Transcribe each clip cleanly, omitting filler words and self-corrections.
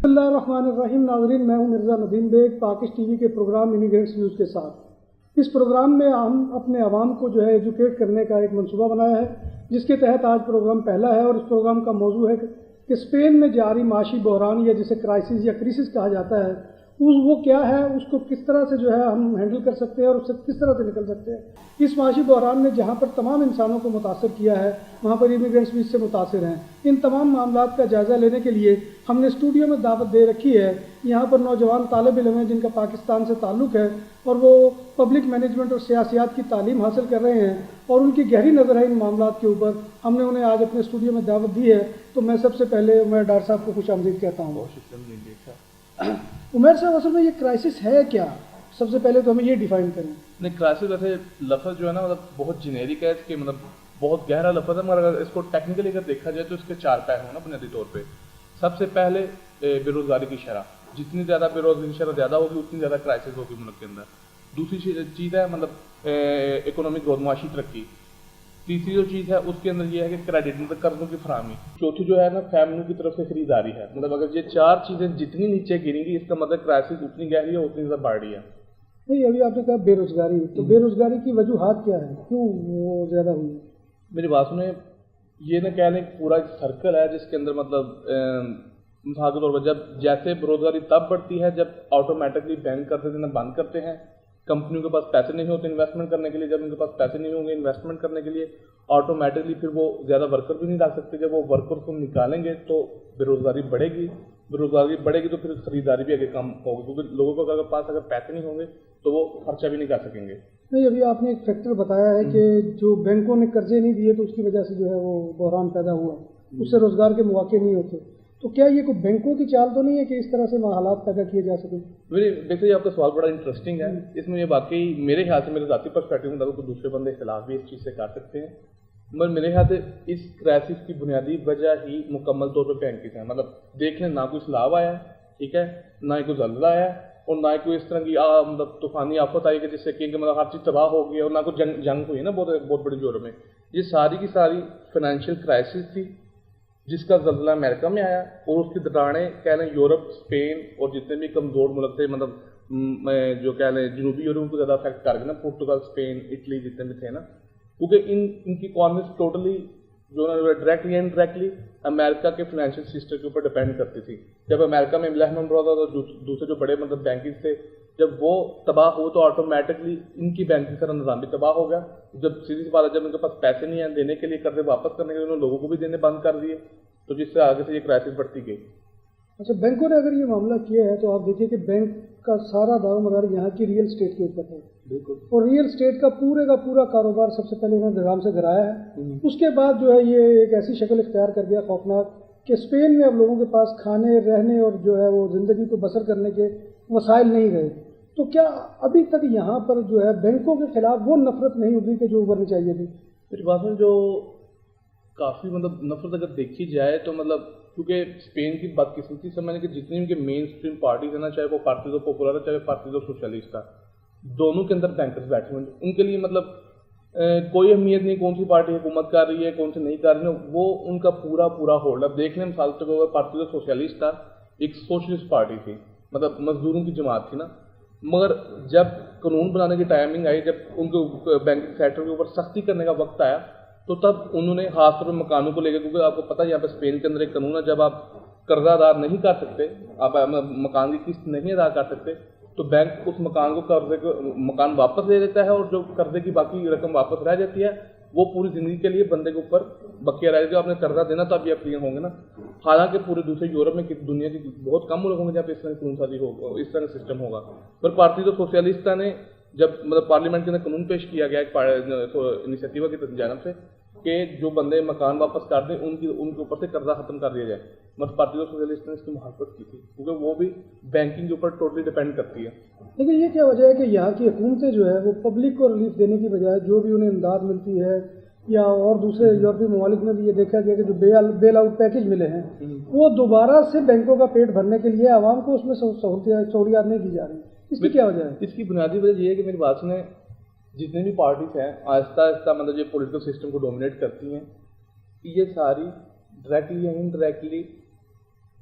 بسم اللہ الرحمن الرحیم. ناظرین، میں ہوں مرزا ندیم بیگ، پاکش ٹی وی کے پروگرام امیگرینٹس نیوز کے ساتھ. اس پروگرام میں ہم اپنے عوام کو ایجوکیٹ کرنے کا ایک منصوبہ بنایا ہے، جس کے تحت آج پروگرام پہلا ہے. اور اس پروگرام کا موضوع ہے کہ اسپین میں جاری معاشی بحران یا جسے کرائسس یا کریسس کہا جاتا ہے، وہ کیا ہے، اس کو کس طرح سے ہم ہینڈل کر سکتے ہیں اور اس سے کس طرح سے نکل سکتے ہیں. اس معاشی بحران نے جہاں پر تمام انسانوں کو متاثر کیا ہے، وہاں پر امیگرینٹس بھی اس سے متاثر ہیں. ان تمام معاملات کا جائزہ لینے کے لیے ہم نے اسٹوڈیو میں دعوت دے رکھی ہے. یہاں پر نوجوان طالب علم ہیں جن کا پاکستان سے تعلق ہے اور وہ پبلک مینجمنٹ اور سیاسیات کی تعلیم حاصل کر رہے ہیں، اور ان کی گہری نظر ہے ان معاملات کے اوپر. ہم نے انہیں آج اپنے اسٹوڈیو میں دعوت دی ہے. تو میں سب سے پہلے عمیر ڈار صاحب کو خوش آمدید کہتا ہوں. عمیر صاحب، اصل میں یہ کرائسس ہے کیا؟ سب سے پہلے تو ہمیں یہ ڈیفائن کریں. نہیں، کرائسس ویسے لفظ جو ہے نا بہت جنیرک ہے، اس کے بہت گہرا لفظ ہے، مگر اگر اس کو ٹیکنیکلی اگر دیکھا جائے تو اس کے 4 پہلو ہیں نا بنیادی طور پہ. سب سے پہلے بے روزگاری کی شرح. جتنی زیادہ بے روزگاری کی شرح زیادہ ہوگی اتنی زیادہ کرائسس ہوگی ملک کے اندر. دوسری چیز ہے اکنامک گروتھ، معاشی ترقی. تیسری جو چیز ہے اس کے اندر یہ ہے کہ کریڈٹ قرضوں کی فراہمی. چوتھی جو ہے نا فیملیوں کی طرف سے خریداری ہے. اگر یہ 4 چیزیں جتنی نیچے گریں گی، اس کا کرائسس اتنی گہری ہے اتنی زیادہ بڑھ رہی ہے. نہیں، ابھی آپ نے کہا بے روزگاری، تو بے روزگاری کی وجوہات کیا ہے، کیوں وہ زیادہ ہوئی ہے؟ میری بات سنیں، یہ نہ کہہ لیں پورا ایک سرکل ہے جس کے اندر مثال کے طور پر جیسے بے روزگاری تب بڑھتی ہے جب آٹومیٹکلی بینک کرتے دینا بند کرتے ہیں. کمپنیوں کے پاس پیسے نہیں ہوتے انویسٹمنٹ کرنے کے لیے. جب ان کے پاس پیسے نہیں ہوں گے انویسٹمنٹ کرنے کے لیے، آٹومیٹکلی پھر وہ زیادہ ورکر بھی نہیں رکھ سکتے. جب وہ ورکر کو نکالیں گے تو بے روزگاری بڑھے گی. بے روزگاری بڑھے گی تو پھر خریداری بھی آگے کم ہوگی، کیونکہ لوگوں کو پاس اگر پیسے نہیں ہوں گے تو وہ خرچہ بھی نہیں کر سکیں گے. نہیں، ابھی آپ نے ایک فیکٹر بتایا ہے کہ جو بینکوں نے قرضے نہیں دیے تو اس کی وجہ سے وہ بحران پیدا ہوا، اس سے روزگار کے مواقع نہیں ہوتے. تو کیا یہ کوئی بینکوں کی چال تو نہیں ہے کہ اس طرح سے حالات پیدا کیے جا سکیں؟ دیکھیے، آپ کا سوال بڑا انٹرسٹنگ ہے. اس میں یہ واقعی میرے خیال سے، میرے ذاتی پرسپیکٹو میں تو دوسرے بندے اختلاف بھی اس چیز سے کر سکتے ہیں، مگر میرے خیال سے اس کرائسس کی بنیادی وجہ ہی مکمل طور پہ بینکس ہیں. دیکھ لیں، نہ کوئی سیلاب آیا ہے، ٹھیک ہے، نہ ہی کوئی زلزلہ آیا ہے، اور نہ ہی کوئی اس طرح کی طوفانی آفت آئی کہ جس سے کہ ہر چیز تباہ ہو گئی، اور نہ کوئی جنگ ہوئی نا بہت بڑی جورم میں. یہ ساری کی ساری فائنینشیل کرائسس تھی، جس کا زلزلہ امریکہ میں آیا، اور اس کی دراڑیں کہہ لیں یورپ، اسپین اور جتنے بھی کمزور ملک تھے، جو کہہ لیں جنوبی یورپ کو زیادہ افیکٹ کر گئے نا، پرتگال، اسپین، اٹلی جتنے بھی تھے نا، کیونکہ ان کی اکانومیز ٹوٹلی جو ڈائریکٹلی اینڈ انڈائریکٹلی امریکہ کے فائنینشیل سسٹم کے اوپر ڈپینڈ کرتی تھی. جب امریکہ میں انویسٹمنٹ ہوا تھا تو دوسرے جو بڑے بینکس تھے، جب وہ تباہ ہوئے تو آٹومیٹکلی ان کی بینکنگ کا نظام بھی تباہ ہو گیا. جب سیدھی سی بات ہے، جب ان کے پاس پیسے نہیں ہیں دینے کے لیے، قرضے واپس کرنے کے لیے، انہوں نے لوگوں کو بھی دینے بند کر دیے، تو جس سے آگے سے یہ کرائسس بڑھتی گئی. اچھا، بینکوں نے اگر یہ معاملہ کیا ہے تو آپ دیکھیے کہ بینک کا سارا دار و مدار یہاں کی ریئل اسٹیٹ کے اوپر ہے. بالکل. اور ریئل اسٹیٹ کا پورا کاروبار سب سے پہلے انہوں نے نظام سے گرایا ہے. اس کے بعد یہ ایک ایسی شکل اختیار کر گیا خوفناک کہ اسپین میں اب لوگوں کے پاس کھانے، رہنے اور وہ زندگی کو بسر کرنے کے وسائل نہیں رہے. تو کیا ابھی تک یہاں پر بینکوں کے خلاف وہ نفرت نہیں ابھری کہ جو ابھرنی چاہیے تھی؟ میری بات میں جو کافی نفرت اگر دیکھی جائے تو کیونکہ اسپین کی بدقسمتی سمجھنے کہ جتنی ان کے مین اسٹریم پارٹیز ہیں نا، چاہے وہ پارٹیز آف پاپولر ہے، چاہے پارٹیز آف سوشلسٹ ہے، دونوں کے اندر بینکرز بیٹھے ہوئے ہیں. ان کے لیے کوئی اہمیت نہیں کون سی پارٹی حکومت کر رہی ہے، کون سی نہیں کر رہی ہے، وہ ان کا پورا ہولڈ. اب دیکھ لیں مثال کے طور پر پارٹیز آف سوشلسٹ تھا، ایک سوشلسٹ پارٹی تھی، مزدوروں کی جماعت تھی نا، مگر جب قانون بنانے کی ٹائمنگ آئی، جب ان کو بینکنگ سیکٹر کے اوپر سختی کرنے کا وقت آیا، تو تب انہوں نے خاص طور پہ مکانوں کو لے کے، کیونکہ آپ کو پتہ ہے یہاں پہ اسپین کے اندر ایک قانون ہے، جب آپ قرضہ ادا نہیں کر سکتے، آپ مکان کی قسط نہیں ادا کر سکتے، تو بینک اس مکان کو مکان واپس لے لیتا ہے، اور جو قرضے کی باقی رقم واپس رہ جاتی ہے وہ پوری زندگی کے لیے بندے کے اوپر بقیہ رہ جاتی ہے. آپ نے قرضہ دینا تو آپ یہ کلیئر ہوں گے نا. حالانکہ پورے دوسرے یورپ میں دنیا کی بہت کم ملک ہوں گے جہاں پہ اس طرح کی قانون سازی ہوگا، اس طرح کا سسٹم ہوگا. پر پارٹیز آف سوشلسٹ نے جب پارلیمنٹ کے اندر قانون پیش کیا گیا ایک انیشیٹیو کی جانب سے کہ جو بندے مکان واپس کر دیں ان کے اوپر سے قرضہ ختم کر دیا جائے، پارٹیز آف سوشلسٹ نے اس کی مخالفت کی تھی، کیونکہ وہ بھی بینکنگ کے اوپر ٹوٹلی ڈپینڈ کرتی ہے. لیکن یہ کیا وجہ ہے کہ یہاں کی حکومتیں وہ پبلک کو ریلیف دینے کی بجائے جو بھی انہیں امداد ملتی ہے، یا اور دوسرے یورپی ممالک میں بھی یہ دیکھا گیا کہ جو بیل آؤٹ پیکج ملے ہیں وہ دوبارہ سے بینکوں کا پیٹ بھرنے کے لیے عوام کو اس میں سہولیات نہیں دی جا رہی. اس کی کیا وجہ ہے؟ اس کی بنیادی وجہ یہ ہے کہ میری بات سنیں، جتنی بھی پارٹیز ہیں آہستہ آہستہ یہ پولیٹیکل سسٹم کو ڈومینیٹ کرتی ہیں، یہ ساری ڈائریکٹلی یا انڈائریکٹلی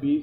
20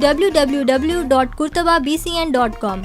www.kurtababcn.com।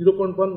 0.1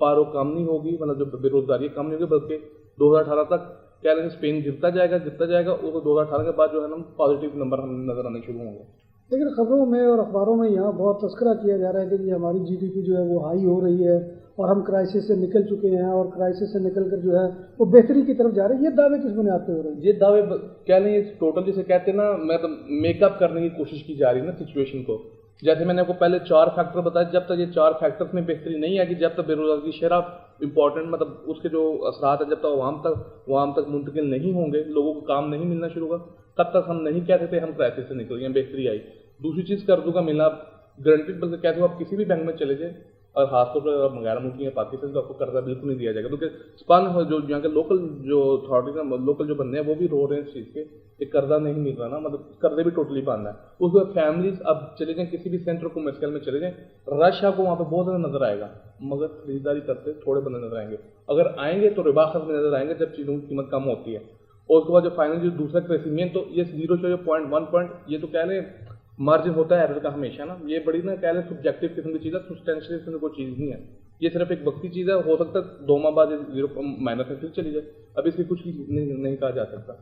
پارو کم نہیں ہوگی, مطلب جو بے روزگاری کم نہیں ہوگی, بلکہ 2018 تک کہہ لیں اسپین گرتا جائے گا, اور 2018 کے بعد جو ہے نا پازیٹیو نمبر ہمیں نظر آنے شروع ہوں گے. لیکن خبروں میں اور اخباروں میں یہاں بہت تذکرہ کیا جا رہا ہے کہ ہماری GDP جو ہے وہ ہائی ہو رہی ہے اور ہم کرائسس سے نکل چکے ہیں, اور کرائسس سے نکل کر جو ہے وہ بہتری کی طرف جا رہے ہیں. یہ دعوے کس بنیاد پہ ہو رہے ہیں؟ یہ دعوے کہہ لیں ٹوٹل جسے کہتے ہیں نا, مطلب میک اپ کرنے کی کوشش کی جا رہی ہے نا سچویشن کو. جیسے میں نے آپ کو پہلے 4 فیکٹر بتایا, جب تک یہ 4 فیکٹرز میں بہتری نہیں آئے گی, جب تک بے روزگاری کی شرح امپورٹنٹ مطلب اس کے جو اثرات ہیں جب تک عوام تک منتقل نہیں ہوں گے, لوگوں کو کام نہیں ملنا شروع ہوگا, تب تک ہم نہیں کہتے تھے ہم کرائسس سے نکل گئے, بہتری آئی. دوسری چیز قرضوں کا ملنا گارنٹیڈ, بلکہ کہتے ہو آپ کسی بھی بینک میں چلے جائیں, اور خاص طور پر غیر ملکی ہیں پاکستان, تو آپ کو قرضہ بالکل نہیں دیا جائے گا, کیونکہ اسپان جو یہاں کے لوکل جو اتھارٹیز ہیں, لوکل جو بندے ہیں وہ بھی رو رہے ہیں اس چیز کے کہ قرضہ نہیں مل رہا نا, مطلب قرضے بھی ٹوٹلی بند ہے. اس کے بعد فیملیز اب چلے جائیں کسی بھی سینٹر کمرشل میں چلے جائیں, رش آپ کو وہاں پہ بہت زیادہ نظر آئے گا, مگر خریداری کرتے تھوڑے بندے نظر آئیں گے. اگر آئیں گے تو ربا خرچ میں نظر آئیں گے جب چیزوں کی قیمت کم ہوتی ہے. اور اس کے بعد جو فائنل جو دوسرا کریسیمنٹ, تو یہ 0.1 یہ تو کہہ لیں مارجن ہوتا ہے ایرر کا ہمیشہ نا, یہ بڑی نا کہہ لیں سبجیکٹو قسم کی چیز ہے, سبسٹینشیل قسم کی کوئی چیز نہیں ہے. یہ صرف ایک وقتی چیز ہے, ہو سکتا ہے 2 ماہ بعد 0 مائنس میں پھر چلی جائے, اب اس کی کچھ نہیں کہا جا سکتا.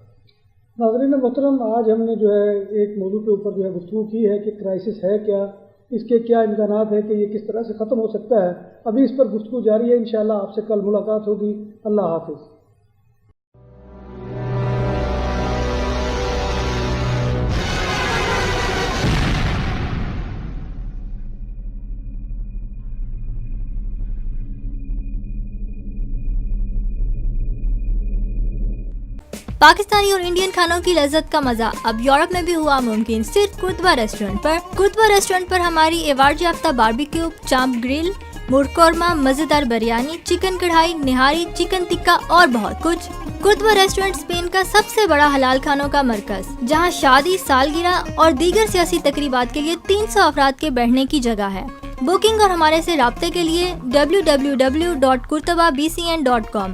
ناظرین محترم, آج ہم نے جو ہے ایک موضوع کے اوپر جو ہے گفتگو کی ہے کہ کرائسس ہے کیا, اس کے کیا امکانات ہیں کہ یہ کس طرح سے ختم ہو سکتا ہے. ابھی اس پر گفتگو جاری ہے, انشاءاللہ آپ سے کل ملاقات ہوگی. اللہ حافظ. پاکستانی اور انڈین کھانوں کی لذت کا مزہ اب یورپ میں بھی ہوا ممکن, صرف کرتبہ ریسٹورنٹ پر. کرتبہ ریسٹورنٹ پر ہماری ایوارڈ یافتہ باربیکیو, چامپ گرل, مرکورما, مزیدار بریانی, چکن کڑھائی, نہاری, چکن ٹکا اور بہت کچھ. کرتبہ ریسٹورنٹ اسپین کا سب سے بڑا حلال کھانوں کا مرکز, جہاں شادی, سالگرہ اور دیگر سیاسی تقریبات کے لیے 300 افراد کے بیٹھنے کی جگہ ہے. بکنگ اور ہمارے سے رابطے کے لیے www.kurtababcn.com